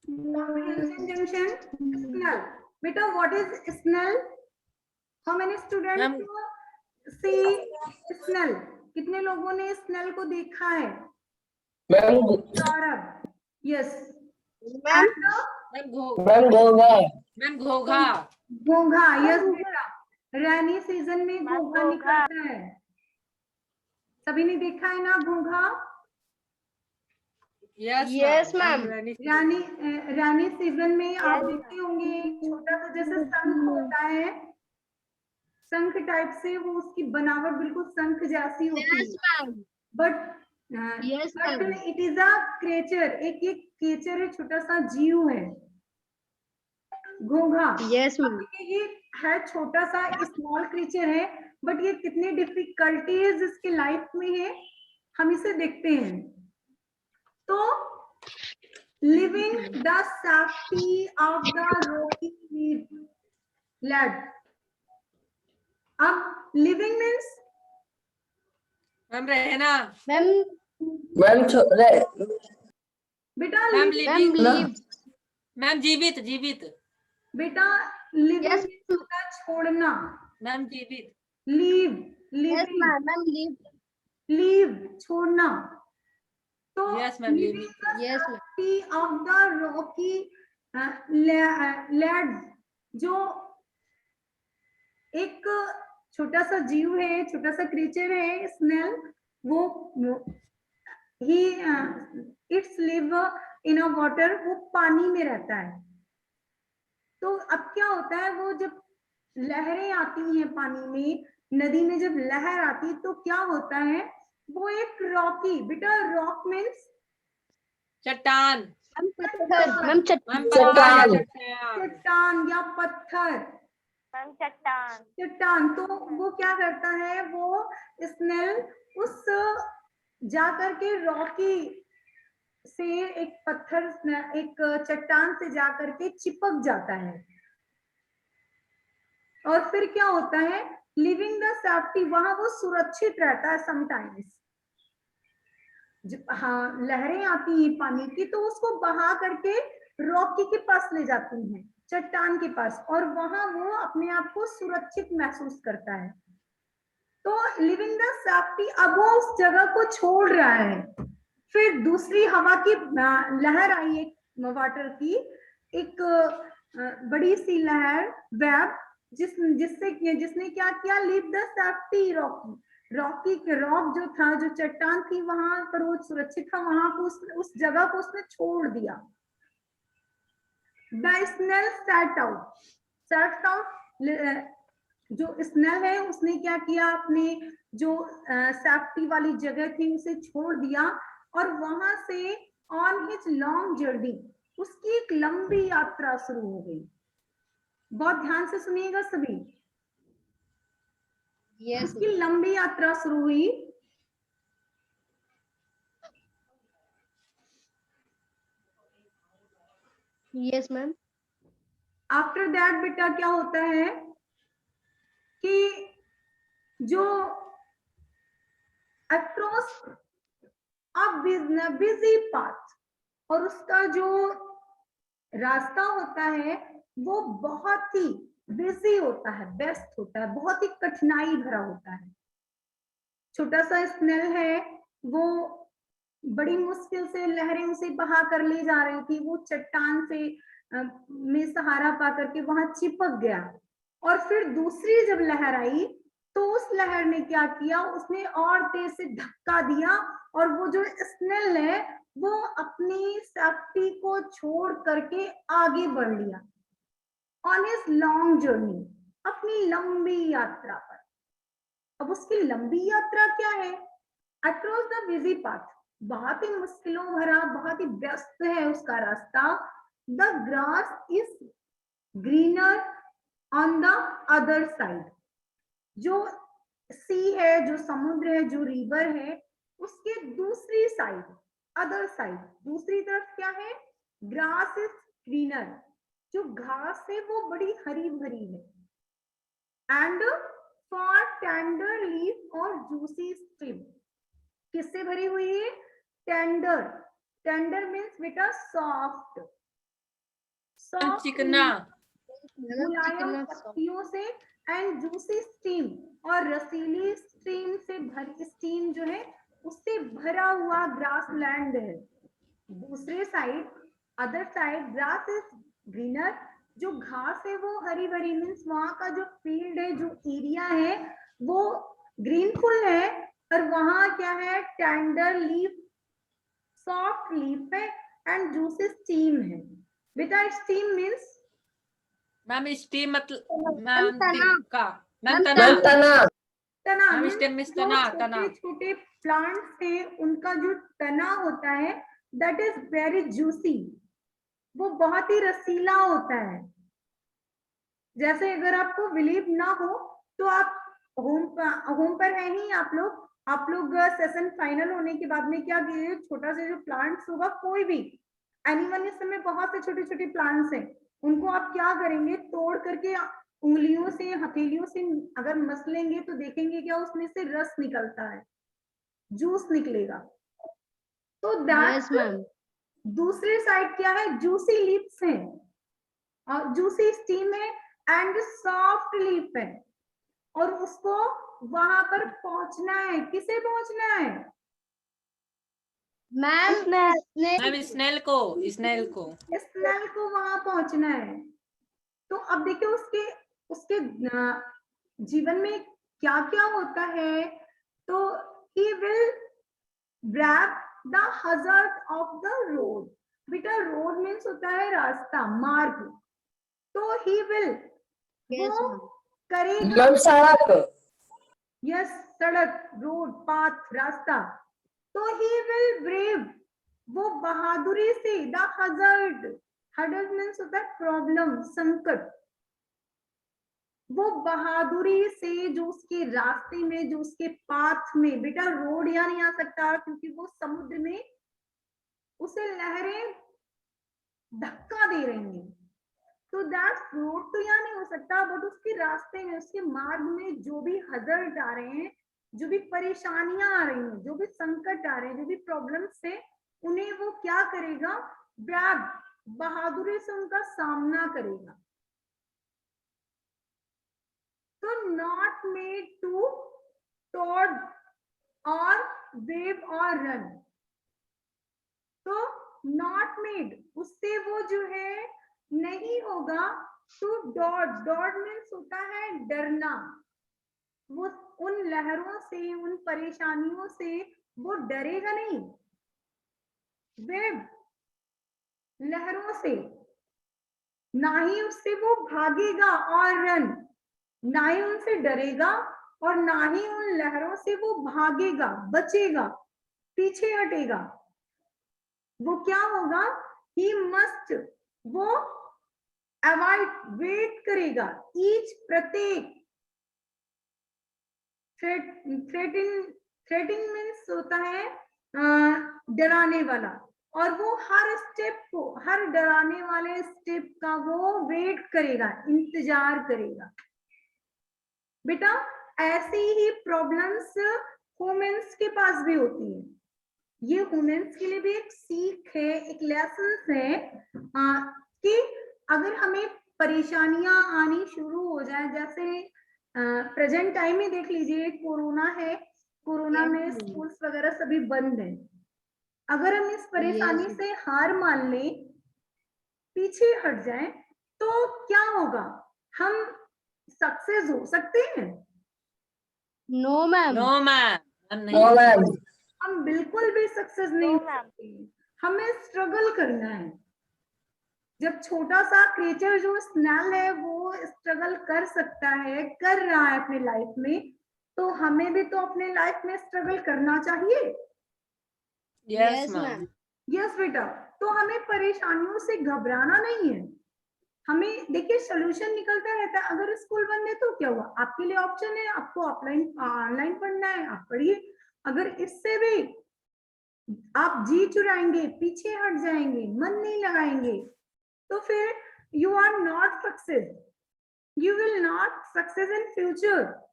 Comprehension junction, snell. Beta, what is snell? How many students see snell? कितने लोगों ने snell को देखा है? सौरभ, yes. घोघा। घोंघा, yes बेटा। रैनी सीजन में घोंघा निकलता है। सभी ने देखा है ना घोंघा? Yes ma'am. रानी सीजन में आप देखते होंगे छोटा सा जैसे शंख होता है, शंख टाइप से वो उसकी बनावट बिल्कुल शंख जैसी होती है, but it is a creature, एक क्रिएचर है, छोटा सा जीव है घोंघा। Yes ma'am. ये है छोटा सा स्मॉल क्रिएचर है, बट ये कितनी डिफिकल्टीज इसके लाइफ में है हम इसे देखते हैं। तो living the safety of the rocky ledge. अब लिविंग मीन्स मैम रहना। मैम बेटा मैम जीवित जीवित। बेटा लिविंग का छोड़ना। मैम जीवित। लीव लीव छोड़ना। तो yes ma'am living of the rocky ledge, जो एक छोटा सा जीव है, छोटा सा क्रिएचर है स्नेल, वो ही it's live in a water, वो पानी में रहता है। तो अब क्या होता है, वो जब लहरें आती हैं पानी में, नदी में जब लहर आती तो क्या होता है, वो एक रॉकी, बेटा रॉक मीन्स चट्टान। चट्टान या पत्थर, चट्टान। तो वो क्या करता है, वो स्नेल उस जाकर के रॉकी से एक पत्थर, एक चट्टान से जाकर के चिपक जाता है, और फिर क्या होता है, लिविंग द सेफ्टी, वहां वो सुरक्षित रहता है। समटाइम्स हाँ लहरें आती हैं पानी की, तो उसको बहा करके रॉकी के पास ले जाती हैं, चट्टान के पास, और वहां वो अपने आप को सुरक्षित महसूस करता है। तो लिविंग द सेफ्टी, अब वो उस जगह को छोड़ रहा है। फिर दूसरी हवा की लहर आई, एक वाटर की एक बड़ी सी लहर, वेब, जिसने क्या किया, लिव द सेफ्टी रॉकी के रॉक जो था, जो चट्टान थी, वहां पर वो सुरक्षित था, वहां को उस जगह को उसने छोड़ दिया। द स्नेल सेट आउट, जो स्नेल है उसने क्या किया, अपने जो सेफ्टी वाली जगह थी उसे छोड़ दिया, और वहां से ऑन हिज लॉन्ग जर्नी, उसकी एक लंबी यात्रा शुरू हो गई। बहुत ध्यान से सुनिएगा सभी। उसकी लंबी यात्रा शुरू हुई। Yes ma'am. आफ्टर दैट बेटा क्या होता है कि जो अक्रॉस अ बिजी पाथ, और उसका जो रास्ता होता है वो बहुत ही बिजी होता है, व्यस्त होता है, बहुत ही कठिनाई भरा होता है। छोटा सा स्नेल है, वो बड़ी मुश्किल से लहरें उसे बहा कर ले जा रही थी, वो चट्टान से में सहारा पा करके वहां चिपक गया, और फिर दूसरी जब लहर आई तो उस लहर ने क्या किया, उसने और तेज से धक्का दिया, और वो जो स्नेल है वो अपनी सेफ्टी को छोड़ करके आगे बढ़ लिया ऑन हिज लॉन्ग जर्नी, अपनी लंबी यात्रा पर। अब उसकी लंबी यात्रा क्या है, अक्रॉस द बिजी पाथ, बहुत ही मुश्किलों भरा, बहुत ही व्यस्त है उसका रास्ता। The grass is greener on the other side, जो सी है, जो समुद्र है, जो रिवर है, उसके दूसरी साइड, अदर साइड, दूसरी तरफ क्या है, ग्रास इज ग्रीनर, जो घास है वो बड़ी हरी भरी है, एंड फॉर टेंडर लीफ और जूसी स्ट्रिप, किससे भरी हुई है, टेंडर, टेंडर मीन्स बेटा सॉफ्ट, soft चिकना, मुलायम पत्तियों से एंड जूसी स्टीम, और रसीली स्टीम जो है उससे भरा हुआ ग्रास लैंड है। दूसरे side, other side, grass is greener, जो घास है वो हरी भरी, मीन्स वहां का जो फील्ड है, जो एरिया है वो ग्रीनफुल है, और वहां क्या है, टेंडर लीफ, सॉफ्ट लीफ है एंड जूसी स्टीम है। बेटा स्टीम मीन्स मैम स्टीम मतलब मैम तना। का, मैम मैम तना, तना, मैम means स्टेम मीन्स जो तना, छोटे तना। छोटे प्लांट्स हैं उनका जो तना होता है दैट इज वेरी जूसी, वो बहुत ही रसीला होता है। जैसे अगर आपको बिलीव ना हो तो आप होम पर है ही आप लोग सेशन फाइनल होने के बाद में क्या कीजिए, छोटा सा जो प्लांट्स होगा, कोई भी एनिमल, इस समय बहुत से छोटे छोटे प्लांट्स हैं, उनको आप क्या करेंगे, तोड़ करके उंगलियों से, हथेलियों से अगर मसलेंगे तो देखेंगे क्या उसमें से रस निकलता है, जूस निकलेगा। तो यस दैट, मैम। दूसरे साइड क्या है, जूसी लीव्स हैं और जूसी स्टीम है एंड सॉफ्ट लीफ है, और उसको वहां पर पहुंचना है। किसे पहुंचना है? मैम मैम स्नेल को, स्नेल को। स्नेल को वहां पहुंचना है। तो अब देखिए उसके उसके जीवन में क्या क्या होता है। तो he will grab the hazard of the road। बेटा रोड मीन्स होता है रास्ता, मार्ग। तो he will, यस वो मैम। करेगा, सड़क, यस, सड़क, रोड, पाथ, रास्ता। तो he will brave, वो बहादुरी से, द हजर्ड, हजर्ड मीन्स होता है प्रॉब्लम, संकट, वो बहादुरी से जो उसके रास्ते में, जो उसके पाथ में, बेटा रोड यहाँ नहीं आ सकता क्योंकि वो समुद्र में उसे लहरें धक्का दे रही हैं, तो दैट रोड तो यहाँ नहीं हो सकता, बट उसके रास्ते में, उसके मार्ग में जो भी हजर्ड आ रहे हैं, जो भी परेशानियां आ रही हैं, जो भी संकट आ रहे हैं, जो भी प्रॉब्लम्स है, उन्हें वो क्या करेगा, ब्रेव, बहादुरी से उनका सामना करेगा। तो नॉट मेड टू टॉड और वेव और रन, तो नॉट मेड, उससे वो जो है नहीं होगा, टू डॉट, डॉट मीन्स होता है डरना, वो उन लहरों से, उन परेशानियों से वो डरेगा नहीं, वेव, लहरों से, ना ही उससे वो भागेगा, और रन, ना ही उनसे डरेगा और ना ही उन लहरों से वो भागेगा, बचेगा, पीछे हटेगा। वो क्या होगा, ही मस्ट, वो अवॉइड, वेट करेगा, ईच, प्रत्येक, थ्रेटिंग मीन्स होता है डराने वाला, और वो हर स्टेप को, हर डराने वाले स्टेप का वो वेट करेगा, इंतजार करेगा। बेटा ऐसी ही प्रॉब्लम्स वुमेन्स के पास भी होती है, ये वुमेन्स के लिए भी एक सीख है, एक लेसन है कि अगर हमें परेशानियां आनी शुरू हो जाए, जैसे प्रेजेंट टाइम में देख लीजिए, कोरोना है, कोरोना में स्कूल्स वगैरह सभी बंद है, अगर हम इस परेशानी से हार मान लें, पीछे हट जाए, तो क्या होगा, हम सक्सेस हो सकते हैं? No ma'am. No ma'am, no ma'am, हम बिल्कुल भी सक्सेस नहीं हो सकते, हमें स्ट्रगल करना है। जब छोटा सा क्रिएचर जो स्नेल है वो स्ट्रगल कर सकता है, कर रहा है अपने लाइफ में, तो हमें भी तो अपने लाइफ में स्ट्रगल करना चाहिए। यस मैम, यस बेटा, तो हमें परेशानियों से घबराना नहीं है, हमें देखिए सोल्यूशन निकलता रहता है। अगर स्कूल बंद है तो क्या हुआ, आपके लिए ऑप्शन है, आपको ऑफलाइन ऑनलाइन पढ़ना है, आप पढ़िए। अगर इससे भी आप जी चुराएंगे, पीछे हट जाएंगे, मन नहीं लगाएंगे, तो फिर you are not success, you will not success in future,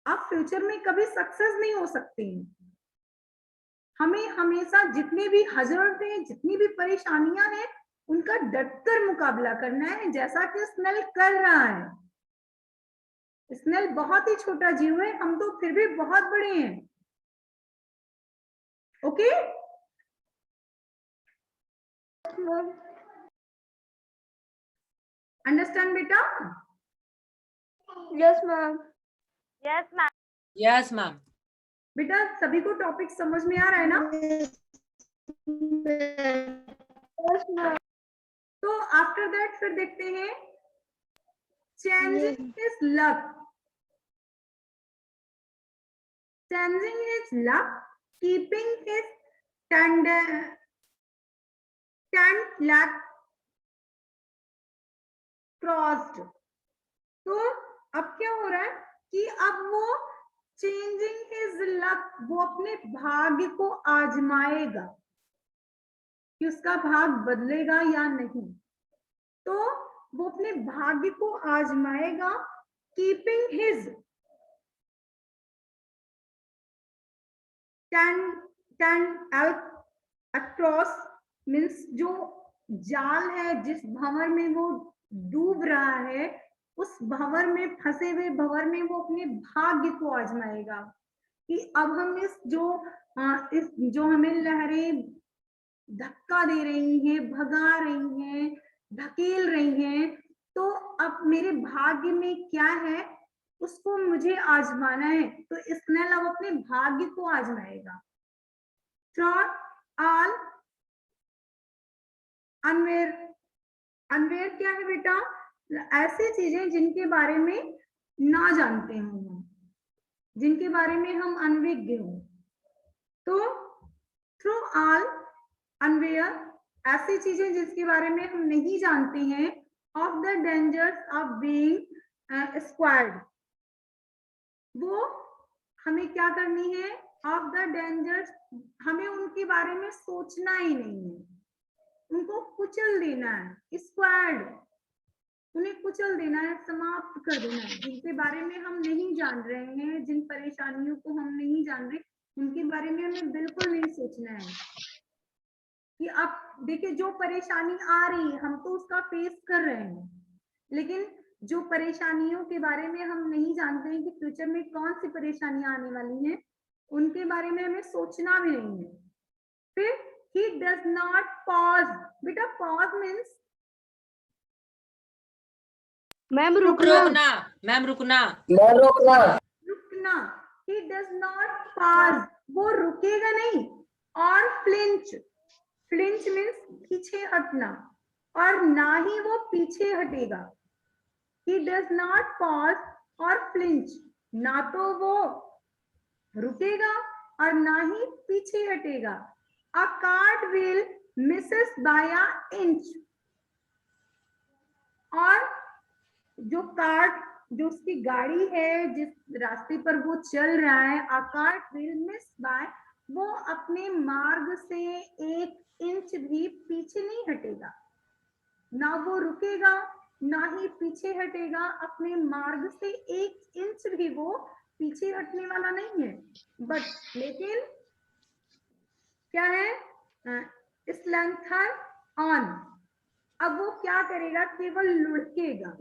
आप फ्यूचर में कभी सक्सेस नहीं हो सकते हैं। हमें हमेशा जितने भी हजर्ड हैं, जितनी भी परेशानियां हैं, उनका डटकर मुकाबला करना है, जैसा कि स्नेल कर रहा है। स्नेल बहुत ही छोटा जीव है, हम तो फिर भी बहुत बड़े हैं। ओके? अंडरस्टैंड बेटा? Yes, ma'am. Yes, ma'am. बेटा सभी को टॉपिक समझ में आ रहा है ना? Yes, ma'am. तो आफ्टर दैट फिर देखते हैं changing his luck. Changing his luck, keeping his tent leg crossed. तो अब क्या हो रहा है कि अब वो changing his luck, वो अपने भाग्य को आजमाएगा कि उसका भाग बदलेगा या नहीं। तो वो अपने भाग्य को आजमाएगा, कीपिंग हिज अक्रॉस मीन्स जो जाल है, जिस भंवर में वो डूब रहा है, उस भंवर में फंसे हुए भंवर में वो अपने भाग्य को आजमाएगा कि अब हम इस जो हमें लहरें धक्का दे रही हैं, भगा रही हैं, धकेल रही हैं, तो अब मेरे भाग्य में क्या है उसको मुझे आजमाना है। तो स्नेल अब अपने भाग्य को आजमाएगा। फ्रॉड ऑल अनवेयर, अनवेयर क्या है बेटा? ऐसी चीजें जिनके बारे में ना जानते हो, जिनके बारे में हम अनभिज्ञ हो। तो थ्रू ऑल अनवेयर, ऐसी चीजें जिसके बारे में हम नहीं जानते हैं, of the dangers of being squared, वो हमें क्या करनी है? ऑफ द डेंजर्स, हमें उनके बारे में सोचना ही नहीं है, उनको कुचल देना है। स्क्वायर्ड, उन्हें कुचल देना है, समाप्त कर देना है। जिनके बारे में हम नहीं जान रहे हैं, जिन परेशानियों को हम नहीं जान रहे, उनके बारे में हमें बिल्कुल नहीं सोचना है कि अब देखिए जो परेशानी आ रही है हम तो उसका फेस कर रहे हैं, लेकिन जो परेशानियों के बारे में हम नहीं जानते हैं कि फ्यूचर में कौन सी परेशानियां आने वाली हैं, उनके बारे में हमें सोचना भी नहीं है। फिर he does not pause, बेटा pause means मैम रुकना। मैम रुकना। रुकना। he does not pause, वो रुकेगा नहीं। और flinch, flinch means पीछे हटना, और ना ही वो पीछे हटेगा। he does not pause और flinch, ना तो वो रुकेगा और ना ही पीछे हटेगा। A cart wheel misses by an inch, और जो कार्ट, जो उसकी गाड़ी है, जिस रास्ते पर वो चल रहा है, a cart wheel miss by, वो अपने मार्ग से 1 इंच भी पीछे नहीं हटेगा। ना वो रुकेगा ना ही पीछे हटेगा, अपने मार्ग से 1 इंच भी वो पीछे हटने वाला नहीं है। बट लेकिन क्या है? स्लैंथर ऑन, अब वो क्या करेगा? केवल लुढ़केगा,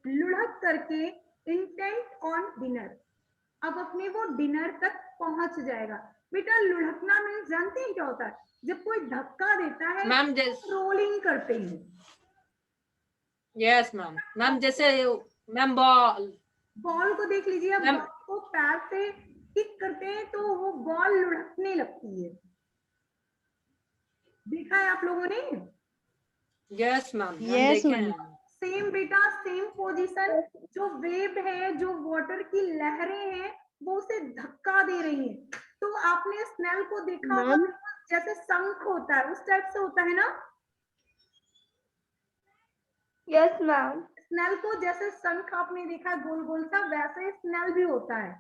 लुढ़क करके इंटेंट ऑन डिनर, अब अपने वो डिनर तक पहुंच जाएगा। बेटा लुढ़कना मीन्स जानते हैं क्या होता है? जब कोई धक्का देता है मैम रोलिंग करते हैं। Yes ma'am. मैम जैसे मैम बॉल को देख लीजिए, अब बॉल को पैर से किक करते हैं तो वो बॉल लुढ़कने लगती है, देखा है आप लोगों ने? Yes ma'am. Yes, ma'am. Same बेटा, सेम पोजीशन, जो वेव है, जो वाटर की लहरें हैं, वो उसे धक्का दे रही हैं। तो आपने स्नेल को देखा होगा, जैसे शंख होता है उस टाइप से होता है ना? Yes, ma'am. स्नेल को जैसे शंख आपने देखा गोल गोल सा, वैसे स्नेल भी होता है।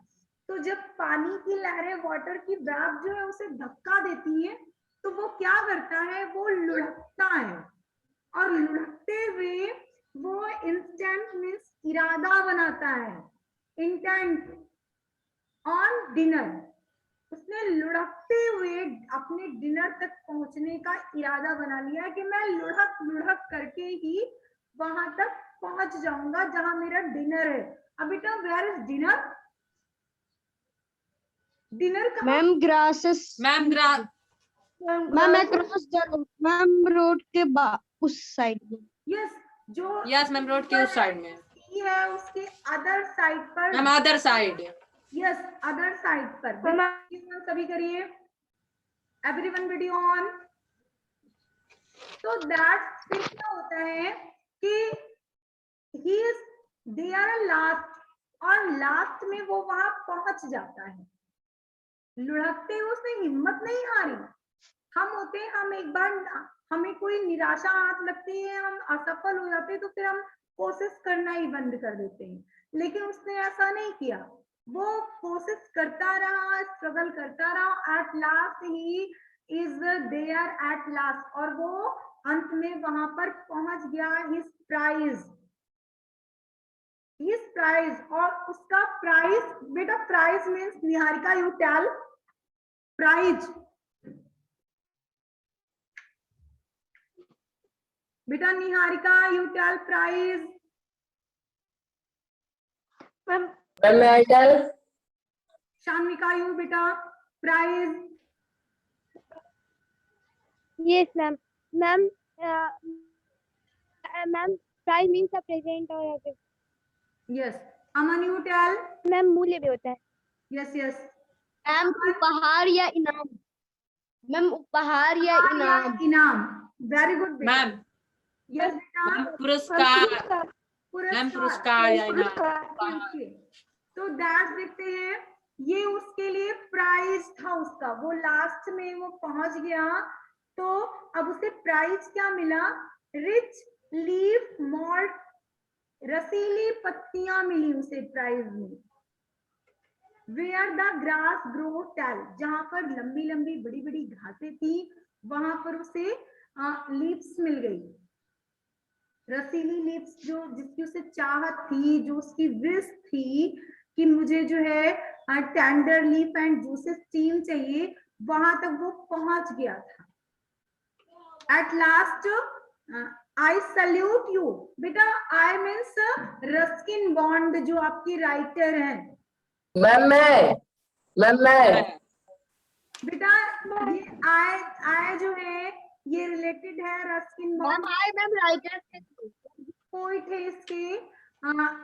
तो जब पानी की लहरें, वाटर की वेव जो है उसे धक्का देती है, तो वो क्या करता है? वो लुढ़कता है, और लुढ़कते हुए वो इंस्टेंट मीन्स इरादा बनाता है, इंटेंट ऑन डिनर, उसने लुढ़कते हुए अपने डिनर तक पहुंचने का इरादा बना लिया कि मैं लुढ़क लुढ़क करके ही वहां तक पहुंच जाऊंगा जहां मेरा डिनर है। अब बेटा वेयर इज डिनर? डिनर कहाँ? Ma'am grasses ma'am ma'am across the ma'am road के उस साइड में। यस, जो यस मैम रोड के उस साइड में। सी है उसके अदर साइड पर। Ma'am other side. Yes, other side पर। मैम सभी करिए, एवरीवन वीडियो ऑन। तो दैट फिर क्या होता है कि he is there at last, और लास्ट में वो वहां पहुंच जाता है। लुढ़कते हुए उसने हिम्मत नहीं हारी। हम होते हैं, हम एक बार हमें कोई निराशा हाथ लगती है, हम असफल हो जाते हैं, तो फिर हम कोशिश करना ही बंद कर देते हैं। लेकिन उसने ऐसा नहीं किया, वो कोशिश करता रहा, स्ट्रगल करता रहा। At last he is there at last, और वो अंत में वहां पर पहुंच गया। हिज प्राइज, और उसका प्राइज, बेटा prize means, Niharika you tell prize. बेटा Niharika you tell prize. Ma'am मैं टेल। शान्विका यू बेटा prize. Yes ma'am. Ma'am ma'am prize means a present और gift. Yes, Aman you tell. Ma'am मूल्य भी होता है। यस यस, मैम उपहार या इनाम। मैम उपहार या इनाम। इनाम। वेरी गुड बेटा। मैम यस बेटा, मैम पुरस्कार। मैम पुरस्कार या इनाम। ओके, तो दैट देखते हैं, ये उसके लिए प्राइज था उसका। वो लास्ट में वो पहुंच गया, तो अब उसे प्राइज क्या मिला? रिच लीफ मॉल्ट, रसीली पत्तियां मिली उसे प्राइज में। Where the grass grow tall, जहां पर लंबी लंबी बड़ी बड़ी घासें थी, वहां पर उसे लीव्स मिल गई, रसीली लीव्स, जो जिसकी उसे चाहत थी, जो उसकी विश थी कि मुझे जो है tender leaf and juices team चाहिए, वहां तक वो पहुंच गया था। At last I salute you. बेटा आई मीन्स रस्किन बॉन्ड, जो आपकी राइटर हैं। मैं बेटा ये आई जो है ये रिलेटेड है रस्किन बॉन्ड, मैम राइटर से पोइट है इसके।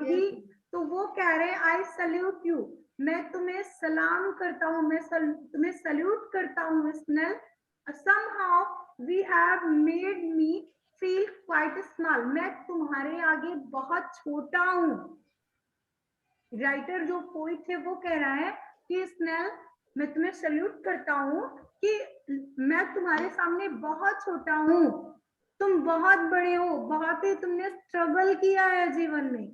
ही, तो वो कह रहे हैं आई सल्यूट यू, मैं तुम्हें सलाम करता हूँ, मैं तुम्हें सल्यूट करता हूँ snail. somehow we have made me feel quite small, मैं तुम्हारे आगे बहुत छोटा हूँ। राइटर जो पोइट है वो कह रहा है कि स्नेल मैं तुम्हें सल्यूट करता हूँ कि मैं तुम्हारे सामने बहुत छोटा हूँ, तुम बहुत बड़े हो, बहुत ही तुमने स्ट्रगल किया है जीवन में।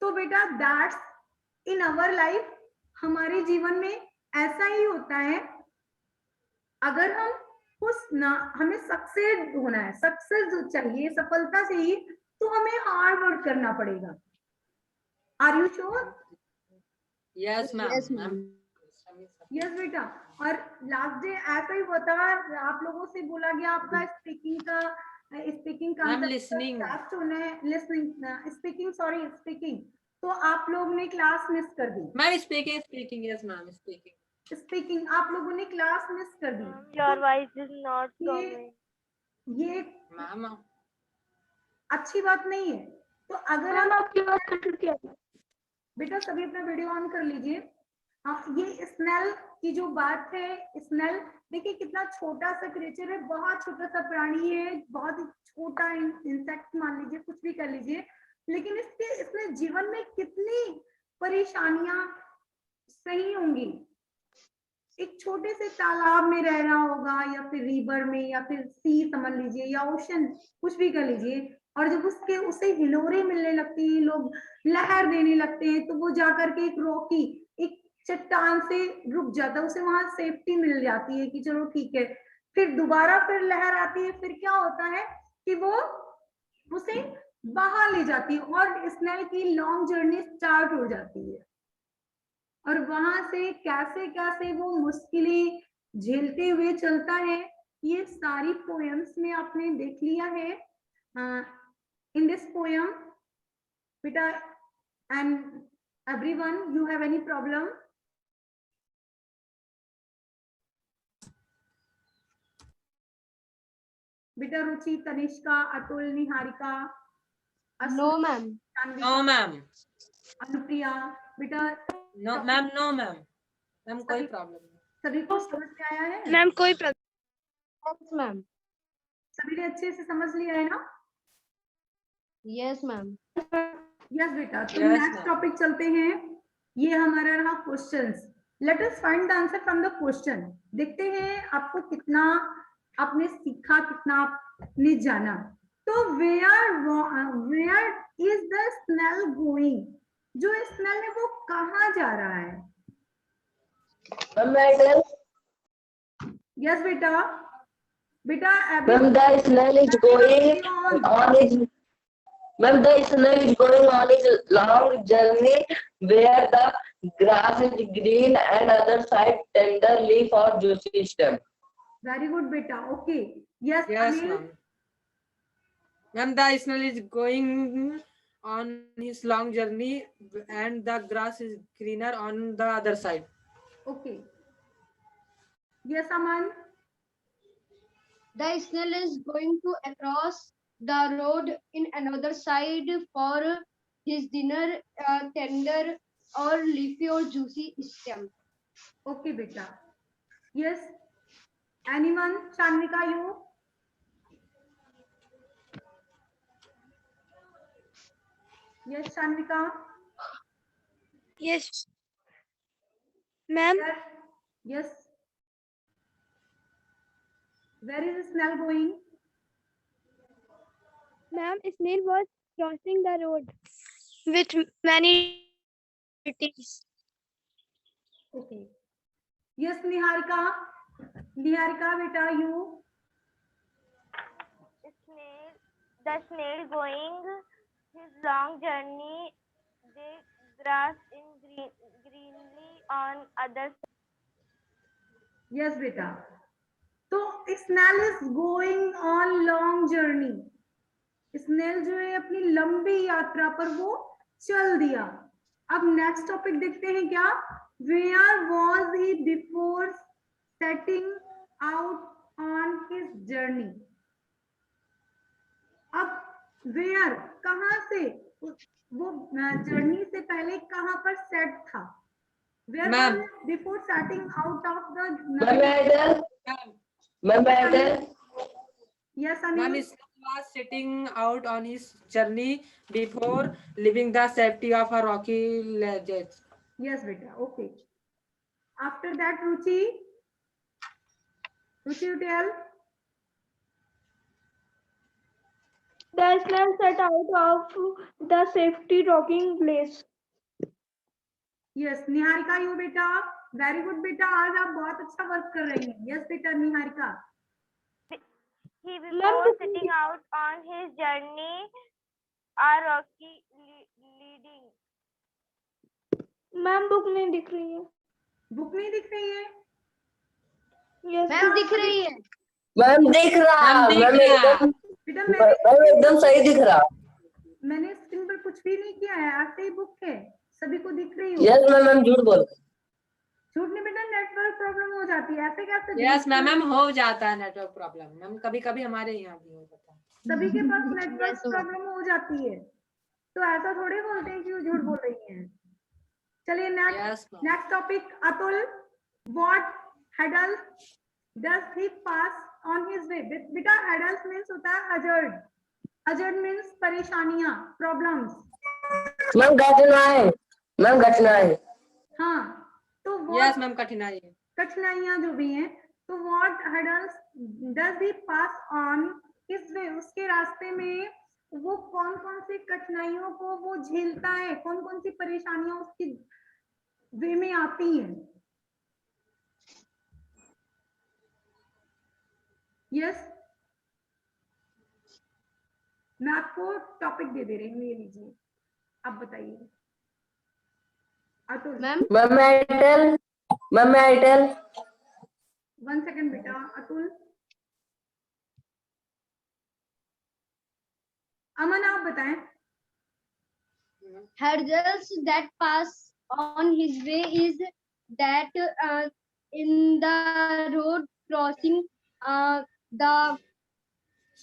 तो बेटा दैट्स इन अवर लाइफ, हमारे जीवन में ऐसा ही होता है। अगर हम हमें सक्सेस होना है, सक्सेस जो चाहिए, सफलता चाहिए, तो हमें हार्ड वर्क करना पड़ेगा। Are you sure? Yes ma'am. Yes बेटा। और लास्ट डे ऐसा ही हुआ था, आप लोगों से बोला गया आपका स्पीकिंग का listening। क्लास होना है, लिसनिंग स्पीकिंग, सॉरी स्पीकिंग, तो आप लोग ने क्लास मिस कर दी। Ma'am speaking yes ma'am speaking आप लोगों ने क्लास मिस कर दी। Your voice is not coming. ये मैम। अच्छी बात नहीं है। तो अगर मैम आप आपकी बात कट गया। बेटा सभी अपना वीडियो ऑन कर लीजिए। ये स्नेल की जो बात है, स्नेल देखिए कितना छोटा सा क्रिएचर है, बहुत छोटा सा प्राणी है, बहुत ही छोटा इंसेक्ट मान लीजिए, कुछ भी कर लीजिए, लेकिन इसने जीवन में कितनी परेशानियां सही होंगी। एक छोटे से तालाब में रह रहा होगा, या फिर रिवर में, या फिर सी समझ लीजिए, या ओशन, कुछ भी कर लीजिए, और जब उसे हिलोरे मिलने लगती है, लोग लहर देने लगते हैं, तो वो जाकर के एक चट्टान से रुक जाता है, उसे वहां सेफ्टी मिल जाती है कि चलो ठीक है। फिर दोबारा फिर लहर आती है, फिर क्या होता है कि वो उसे बाहर ले जाती है, और स्नेल की लॉन्ग जर्नी स्टार्ट हो जाती है। और वहां से कैसे कैसे वो मुश्किलें झेलते हुए चलता है, ये सारी पोएम्स में आपने देख लिया है। इन दिस पोएम बेटा and everyone, you have any problem? बेटा Ruchi, Tanishka, Atul, Niharika, no ma'am. No ma'am, Anupriya, बेटा no ma'am, no ma'am, ma'am कोई सभी- प्रॉब्लम नहीं। सभी को समझ में आया है? मैम कोई यस मैम। सभी ने अच्छे से समझ लिया है ना? Yes ma'am. यस बेटा, तो Yes, नेक्स्ट ma'am. टॉपिक चलते हैं। ये हमारा रहा questions. Let us find the answer from the question. देखते हैं आपको कितना आपने सीखा, कितना आपने जाना। तो where is the snail going? जो स्नेल है वो कहाँ जा रहा है? Ma'am, may I tell? Yes बेटा, बेटा Ma'am, the snail is going on his. Ma'am, the snail is going on his long journey where the grass is green and other side tender leaf or juicy stem. Very good बेटा, okay. Yes Yes, Anil, ma'am. Ma'am, the snail is going on his long journey and the grass is greener on the other side. Okay. Yes Aman, The snail is going to across the road in another side for his dinner, tender or leafy or juicy stem. Okay बेटा। Yes anyone? Chandrika, you? Yes Chandrika, Yes, ma'am. Yes. Where is snail going? Ma'am, snail was crossing the road with many trees. Okay. Yes Niharika, Niharika बेटा, you? The snail going his long journey, the grass in greenly on other side. Yes बेटा, तो snail is going on long journey. Snail जो है अपनी लंबी यात्रा पर वो चल दिया। अब नेक्स्ट टॉपिक देखते हैं क्या? Where was he before setting out on his journey? अब वेयर कहाँ से, वो जर्नी से पहले कहाँ पर सेट था? Where Ma'am. Before setting out of Ma'am, may I tell? Ma'am, Ma'am, may I tell? Yes ma'am, Anil, his snail was setting out on his journey before leaving the safety of a rocky ledge. yes beta, okay. After that Ruchi, you tell. The snail set out of the safety rocking place. Yes, Niharika, you बेटा, very good बेटा, आज आप बहुत अच्छा work कर रही हैं। Yes बेटा Niharika. He before setting out on his journey, a rocky leading. Ma'am book नहीं दिख रही है। बुक नहीं दिख रही है? Yes, मैम दिख रही है। मैम दिख रहा, मैम दिख मैम रहा। एकदम बेटा मैम एकदम सही दिख रहा। मैंने स्क्रीन पर कुछ भी नहीं किया है, ऐसे ही बुक है, सभी को दिख रही हो। यस मैम, मैम झूठ बोल। झूठ नहीं बेटा, नेटवर्क प्रॉब्लम हो जाती है, ऐसे कैसे? यस मैम, मैम हो जाता है नेटवर्क प्रॉब्लम। मैम कभी कभी हमारे यहाँ भी हो जाता है। सभी के पास नेटवर्क Yes, ma'am. प्रॉब्लम हो जाती है, तो ऐसा थोड़ी बोलते हैं कि वो झूठ बोल रही हैं। चलिए Yes, ma'am. Next topic. Atul, what hurdles does he pass on his way? बेटा hurdles means होता है hazard, hazard means परेशानियां, problems। मैम कठिनाई, मैम कठिनाई। हाँ, तो यस मैम, कठिनाई। कठिनाइयां जो भी हैं, तो what hurdles does he pass on his way? उसके रास्ते में वो कौन कौन सी कठिनाइयों को वो झेलता है, कौन कौन सी परेशानियां उसकी वे में आती हैं? यस, मैं आपको टॉपिक दे रही हूँ, ये लीजिए, आप बताइए। Atul, Ma'am, Ma'am, may I tell? Ma'am, may I tell? 1 second बेटा। अतुल, अमन आप बताएं। hurdles that pass on his way is that in the road crossing, the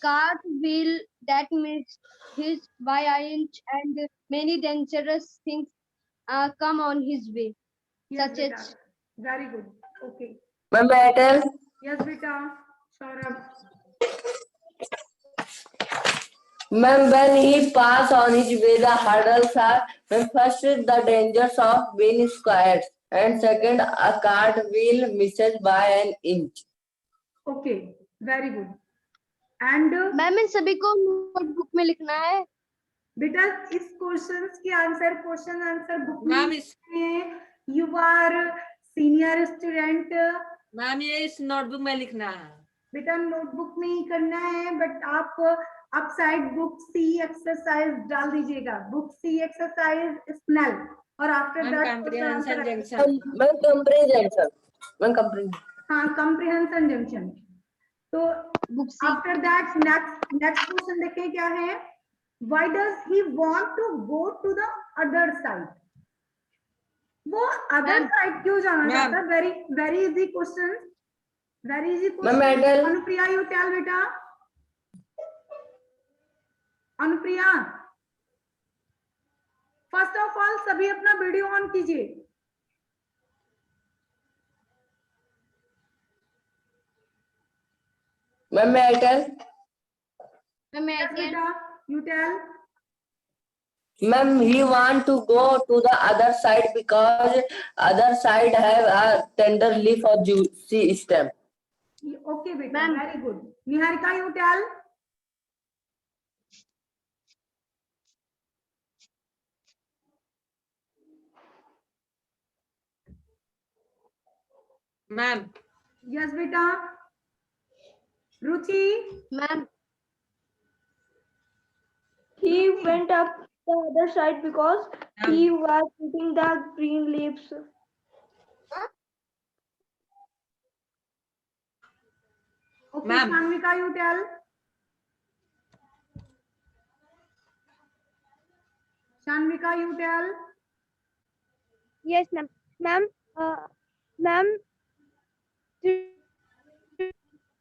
cart wheel that makes his by inch and many dangerous things come on his way, yes such बेटा, as very good, okay. Ma'am, may I tell? Yes बेटा, Saurabh. Ma'am, when he pass on his way, the hurdles are, ma'am, first the dangers of being squared, and second, a cart wheel misses by an inch. Okay, very good. And ma'am इन सभी को notebook में लिखना है। बेटा इस questions के answer question answer book ma'am में इस you are senior student. Ma'am ये इस नोटबुक में लिखना है। बेटा नोटबुक में ही करना है, बट आप साइड बुक सी एक्सरसाइज डाल दीजिएगा, बुक सी एक्सरसाइज स्नेल, और after ma'am that comprehension junction. Ma'am, comprehension. Ma'am, comprehension. हाँ, कंप्रिहेंशन जंक्शन। तो book C after that next question देखें क्या है। Why does he want to go to the other side? वो other Ma'am. Side क्यों जाना Ma'am. चाहता है? Very easy question, very easy Ma'am, I question. tell? Anupriya you tell बेटा। Anupriya, first of all सभी अपना वीडियो ऑन कीजिए। Ma'am, may I tell? Ma'am Yes, बेटा, you tell. Ma'am, he want to go to the other side because other side have a tender leaf or juicy stem. Okay, बेटा, Ma'am. very good. Niharika, you tell. Ma'am Yes, बेटा. Ruchi. Ma'am He went up the other side because he was eating the green leaves. Okay, Ma'am. Shanvika, you tell. Shanvika, you tell. Yes, ma'am. Ma'am, ma'am,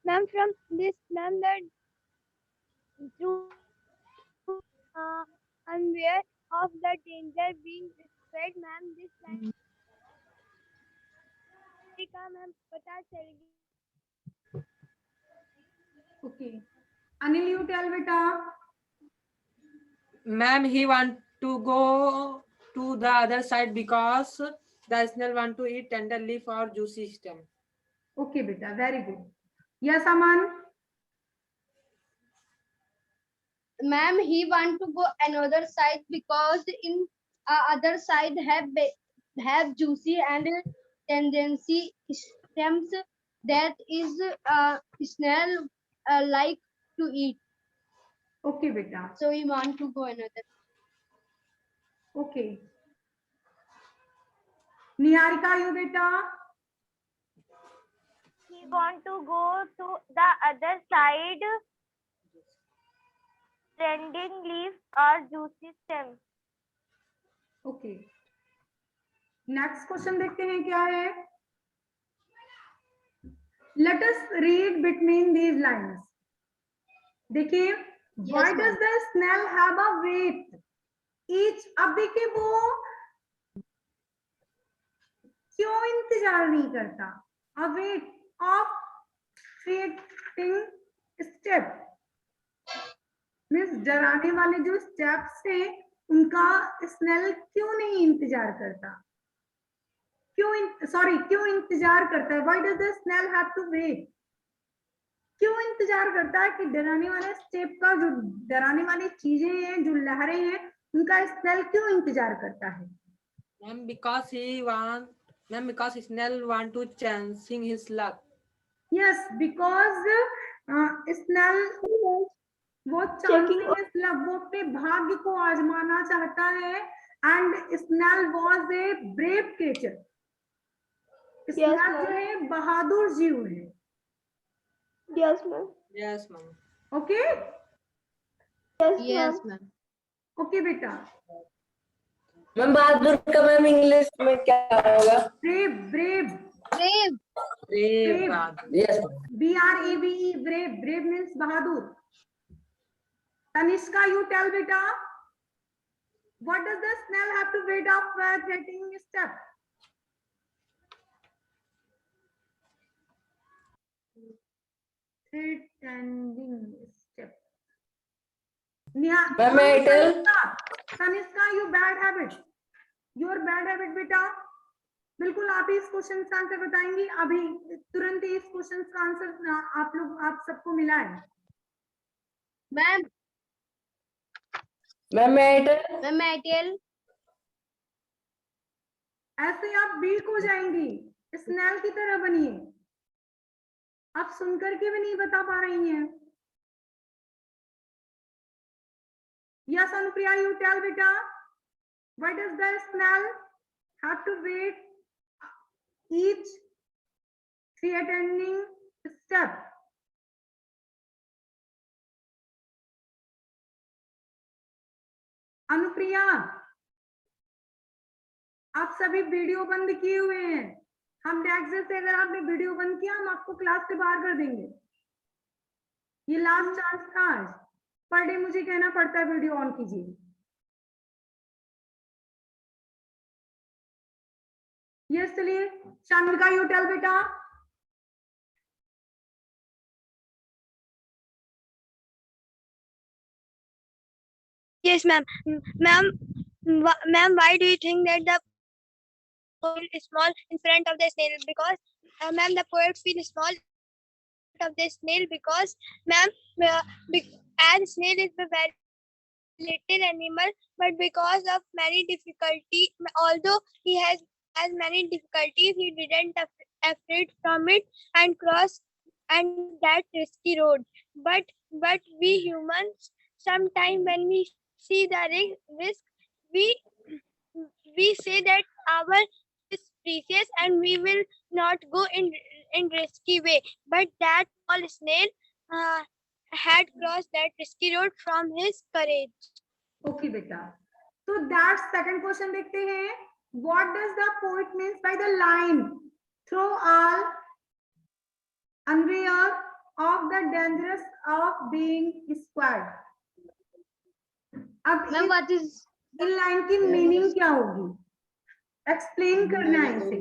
ma'am, from this, ma'am, that through unaware of the danger being spread, ma'am, this line का ma'am पता चल गया। Okay. Anil, you tell, बेटा. Ma'am he want to go to the other side because the snail want to eat tender leaf or juicy stem. Okay, बेटा, very good. Yes, Aman. Ma'am, he want to go another side because in other side have juicy and tendency stems that is snail like to eat. Okay, बेटा. So he want to go another. Okay. Niharika, you बेटा. He want to go to the other side, trending leaf or juicy stem. Okay. Next question देखते हैं क्या है। Let us read between these lines. देखिए, why does the snail have a wait each. अब देखिए वो क्यों इंतजार नहीं करता? A wait of creating step means डराने वाले जो स्टेप्स हैं उनका स्नेल क्यों नहीं इंतजार करता? क्यों इंतजार करता है? Why does the snail have to wait? क्यों इंतजार करता है कि डराने वाले स्टेप का, जो डराने वाली चीजें हैं, जो लहरें हैं, उनका स्नेल क्यों इंतजार करता है? Ma'am, because snail want to chancing his luck. Yes, because snail वो चांसिंग इज लक, वो अपने भाग्य को आजमाना चाहता है। and Snell was a brave creature. Yes, Snell ma'am. जो है बहादुर जीव है. Yes, ma'am. Yes, ma'am. Okay? Yes, Yes, ma'am. ma'am. Okay बेटा. मैम बहादुर का मैम इंग्लिश में क्या होगा? Brave, brave, Brave. Brave. Brave. Bahadur. Yes B-R-A-V-E, brave. Brave means Bahadur. Tanishka, you tell beta. What does the snail have to wait up while taking a step? Threatening step. Ma'am, may I tell? Tanishka, you bad habit. Your bad habit बेटा. बिल्कुल आप ही इस question का answer बताएंगी. अभी तुरंत ही इस question का आंसर आप सबको मिला है. Ma'am. Ma'am may I tell? Ma'am, may I tell? ऐसे आप वीक हो जाएंगी. स्नेल की तरह बनिए. आप सुनकर के भी नहीं बता पा रही हैं. Yes, Anupriya, you tell beta. Why does the snail have to wait each threatening step? Anupriya, आप सभी वीडियो बंद किए हुए हैं. हम डेस्क से अगर आपने वीडियो बंद किया हम आपको क्लास से बाहर कर देंगे. ये लास्ट चांस था आज. पर डे मुझे कहना पड़ता है वीडियो ऑन कीजिए. यस चलिए शान्विका, यू टेल बेटा. Yes, ma'am. Ma'am, why do you think that the poet is small in front of the snail? Because, ma'am, the poet feels small of the snail because, ma'am, as snail is a very little animal, but because of many difficulty, although he has many difficulties, he didn't afraid from it and cross and that risky road. But we humans, sometime when we see the risk, we say that our is precious and we will not go in risky way. But that small snail had crossed that risky road from his courage. Okay बेटा. तो that second question देखते हैं. What does the poet means by the line through all unaware of the dangerous of being squad. अब Ma'am, what is? इन line की meaning क्या होगी? Explain करना है इसे.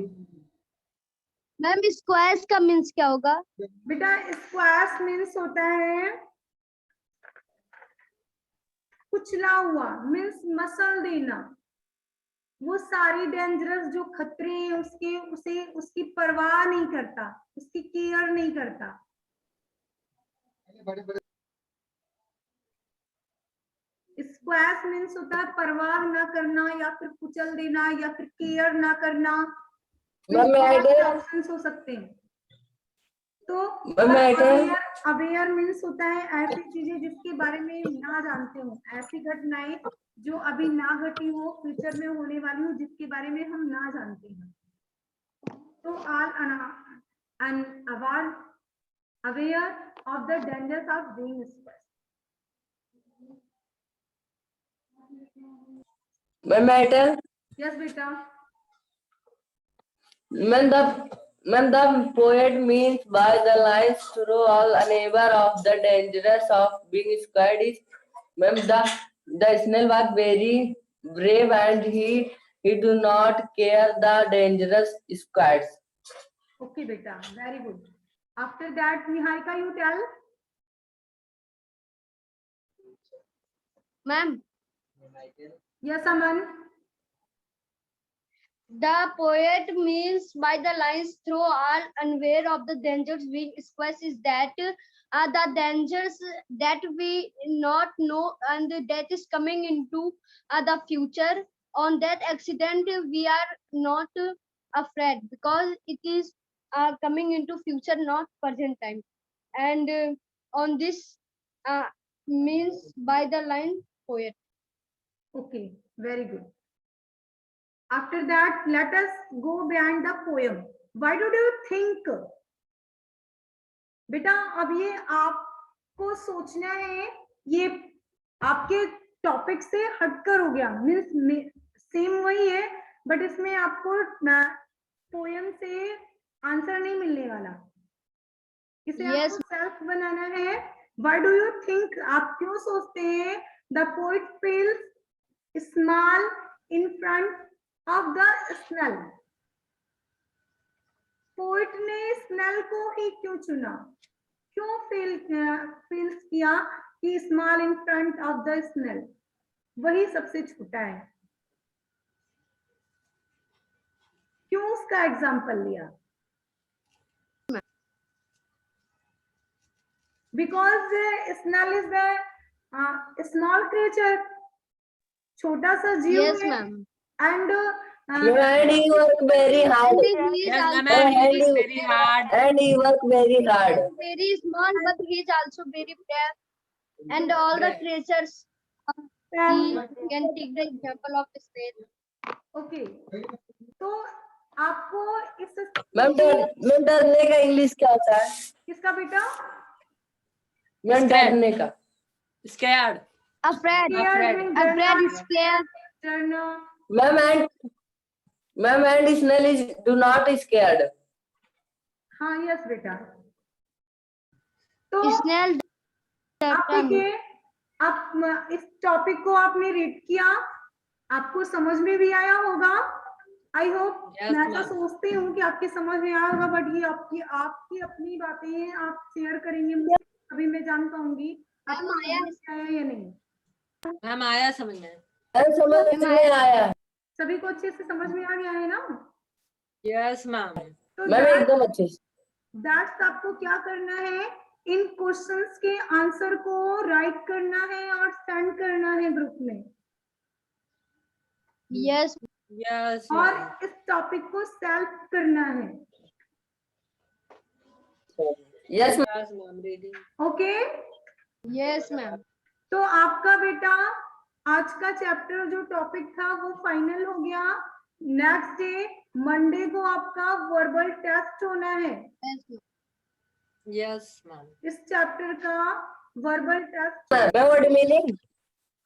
Ma'am, squares का means क्या होगा? बेटा स्क्वाश मीन्स होता है कुचला हुआ, मीन्स मसल देना. वो सारी डेंजरस जो खतरे हैं उसकी परवाह नहीं करता, उसकी केयर नहीं करता. स्क्वैश मीन्स होता है परवाह ना करना या फिर कुचल देना या फिर केयर ना करना. ऑप्शंस हो सकते हैं. तो अवेयर मीन्स होता है ऐसी चीजें जिसके बारे में ना जानते हो, ऐसी घटनाएं जो अभी ना घटी हो, फ्यूचर में होने वाली हो, जिसके बारे में हम ना जानते हैं. तो aware of the dangers of being squash. Matter yes बेटा. When the poet means by the lines through all unaware of the dangers of being scared is, ma'am, the snail was very brave and he do not care the dangerous squads. Okay beta, very good. After that Niharika, you tell. Ma'am, Yes Aman. the poet means by the lines through all unaware of the dangers being squash is that the dangers that we not know and that is coming into the future. On that accident we are not afraid because it is coming into future, not present time. And on this means by the line poet. Okay, very good. After that, let us go behind the poem. Why do you think? बेटा अब ये आपको सोचना है, ये आपके topic से हटकर हो गया, मीन्स सेम वही है बट इसमें आपको पोयम से आंसर नहीं मिलने वाला, इसे Yes. आपको सेल्फ बनाना है. Why do you think? आप क्यों सोचते हैं the poet feels small in front of the snail? Poet ने स्नेल को ही क्यों चुना, क्यों फील्स किया कि small in front of the snail, वही सबसे छोटा है, क्यों उसका एग्जाम्पल लिया? Because snail is the small creature, छोटा सा जीव Yes, है, ma'am. And And he work very hard. And he is Yes, also ma'am. It is And very hard. And he work very hard. very small, but he is also very brave. And all the Brave. creatures, he can take the example of the snail. Okay, तो आपको इस ma'am डरने का English क्या होता है? किसका बेटा? मैम डरने का. Scared. Afraid. Scared means Afraid is scared. डरना. Ma'am and snail is do not scared. हाँ यस बेटा. तो Snail. आप देखिए, आप इस टॉपिक को आपने रीड किया, आपको समझ में भी आया होगा. आई होप, Yes, मैं ऐसा ma'am. सोचती हूँ कि आपके समझ में आया होगा, बट ये आपकी अपनी बातें हैं, आप शेयर करेंगे मुझे, अभी मैं जान पाऊंगी आपको समझ में आया या नहीं. मैम आया समझ में. समझ में आया. सभी को अच्छे से समझ में आ गया है ना? Yes, ma'am. तो मैम एकदम अच्छे से. दैट्स आपको क्या करना है, इन क्वेश्चंस के आंसर को राइट करना है और सेंड करना है ग्रुप में, Yes. Yes, और ma'am. इस टॉपिक को सेल्फ करना है. Yes, ma'am. Yes, ma'am. Reading. Okay, Yes, ma'am. तो आपका बेटा आज का चैप्टर जो टॉपिक था वो फाइनल हो गया. नेक्स्ट डे मंडे को आपका वर्बल टेस्ट होना है. Yes, ma'am. Yes, ma'am. इस चैप्टर का verbal test, Ma'am, what meaning?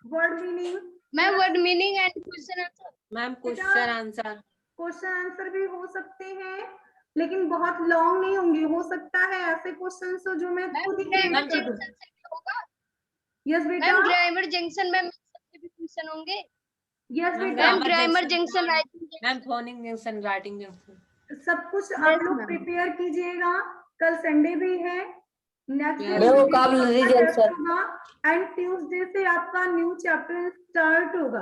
Word meaning, Ma'am, word meaning and question answer. Ma'am, question answer. Question answer भी हो सकते हैं, लेकिन बहुत लॉन्ग नहीं होंगे. हो सकता है ऐसे क्वेश्चन जो मैं Ma'am, खुद ही grammar create कर दूं. junction से भी होगा. यस बेटा, Ma'am, grammar junction में सबसे भी question होंगे. यस Ma'am, बेटा, Ma'am, grammar junction, junction, writing junction. Ma'am, phoning junction, writing junction. सब कुछ Yes, आप लोग ma'am. प्रिपेयर कीजिएगा. कल संडे भी है, नेक्स्ट Yes, मैं vocabulary junction. होगा, एंड ट्यूसडे से आपका न्यू चैप्टर स्टार्ट होगा.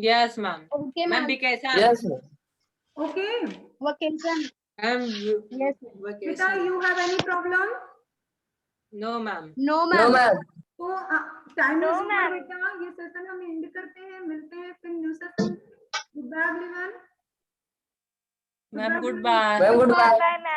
Yes, ma'am. Okay, Ma'am, ma'am. vacation. Yes, ma'am. Okay Vacation. Ma'am, Yes. बेटा, vacation. You have any problem? No, ma'am. No, No, ma'am. ma'am. तो time No, is ma'am. बेटा, ये session हम and करते हैं, मिलते हैं फिर new session. Goodbye everyone. Ma'am, goodbye. Ma'am, goodbye. Bye, ma'am.